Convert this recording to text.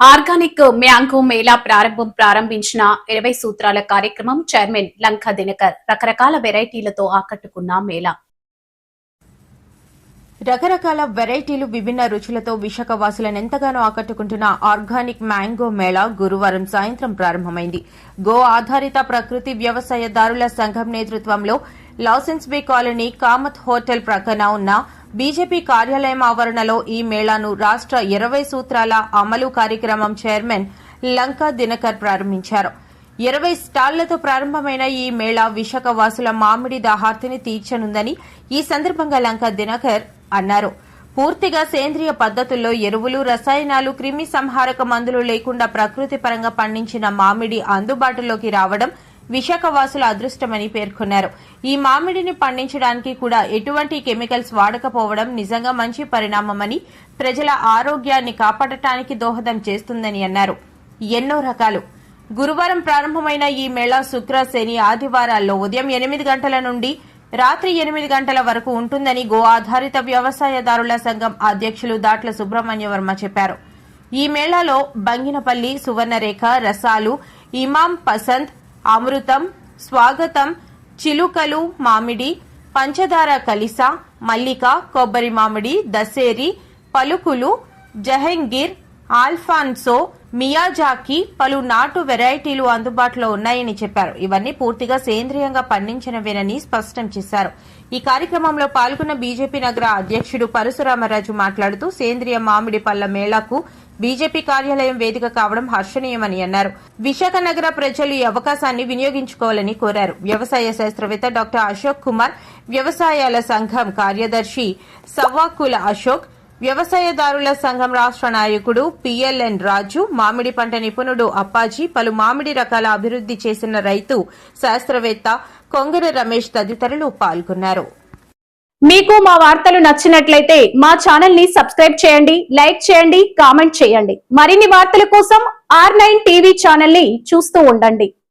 Organic mango Mela ప్రారంభించిన 20 సూత్రాల కార్యక్రమం చైర్మన్ లంకా దినకర్ రకరకాల వెరైటీలతో ఆకట్టుకున్న మేళా. రకరకాల వెరైటీలు విభిన్న రుచులతో విశాఖ వాసులను ఎంతగానో ఆకట్టుకుంటున్న ఆర్గానిక్ మ్యాంగో మేళా గురువారం సాయంత్రం ప్రారంభమైంది. గో ఆధారిత ప్రకృతి వ్యవసాయదారుల సంఘం నేతృత్వంలో లాసెన్స్ బే కాలనీ కామత్ హోటల్ ప్రక్కన ఉన్న బీజేపీ కార్యాలయం ఆవరణలో ఈ మేళాను రాష్ట 20 సూత్రాల అమలు కార్యక్రమం చైర్మన్ లంకా దినకర్ ప్రారంభించారు. 20 స్టాళ్లతో ప్రారంభమైన ఈ మేళా విశాఖ వాసుల మామిడి దాహార్తిని తీర్చనుందని ఈ సందర్భంగా లంకా దినకర్ అన్నారు. పూర్తిగా సేంద్రియ పద్దతుల్లో ఎరువులు, రసాయనాలు, క్రిమి సంహారక మందులు లేకుండా ప్రకృతి పరంగా పండించిన మామిడి అందుబాటులోకి రావడం విశాఖ వాసుల అదృష్టమని పేర్కొన్నారు. ఈ మామిడిని పండించడానికి కూడా ఎటువంటి కెమికల్స్ వాడకపోవడం నిజంగా మంచి పరిణామమని, ప్రజల ఆరోగ్యాన్ని కాపాడటానికి దోహదం చేస్తుందని అన్నారు. ఎన్నో రకాలు గురువారం ప్రారంభమైన ఈ మేళా శుక్ర, శని, ఆదివారాల్లో ఉదయం 8 గంటల నుండి రాత్రి 8 గంటల వరకు ఉంటుందని గో ఆధారిత వ్యవసాయదారుల సంఘం అధ్యక్షులు దాట్ల సుబ్రహ్మణ్య వర్మ చెప్పారు. ఈ మేళాలో బంగినపల్లి, సువర్ణరేఖ, రసాలు, ఇమాం పసంద్, అమృతం, స్వాగతం, చిలుకలు మామిడి, పంచదార కలిస, మల్లిక, కొబ్బరి మామిడి, దసేరి, పలుకులు, జహంగీర్, ఆల్ఫాన్సో, మియాజాకి పలు నాటు వెరైటీలు అందుబాటులో ఉన్నాయని చెప్పారు. ఇవన్నీ పూర్తిగా సేంద్రియంగా పండించినవేనని స్పష్టం చేశారు. ఈ కార్యక్రమంలో పాల్గొన్న బీజేపీ నగర అధ్యక్షుడు పరశురామరాజు మాట్లాడుతూ సేంద్రియ మామిడి పళ్ల మేళాకు బీజేపీ కార్యాలయం వేదిక కావడం హర్షణీయమని అన్నారు. విశాఖ నగర ప్రజలు ఈ అవకాశాన్ని వినియోగించుకోవాలని కోరారు. వ్యవసాయ శాస్త్రవేత్త డాక్టర్ అశోక్ కుమార్, వ్యవసాయాల సంఘం కార్యదర్శి సవ్వాకుల అశోక్, వ్యవసాయదారుల సంఘం రాష్ట్ర నాయకుడు పిఎల్ఎన్ రాజు, మామిడి పంట నిపుణుడు అప్పాజీ, పలు మామిడి రకాల అభివృద్ది చేసిన రైతు శాస్త్రవేత్త కొంగర రమేష్ తదితరులు పాల్గొన్నారు. మీకు మా వార్తలు నచ్చినట్లయితే మా ఛానల్ ని సబ్స్క్రైబ్ చేయండి, లైక్ చేయండి, కామెంట్ చేయండి. మరిన్ని వార్తల కోసం R9 టీవీ ఛానల్ ని చూస్తూ ఉండండి.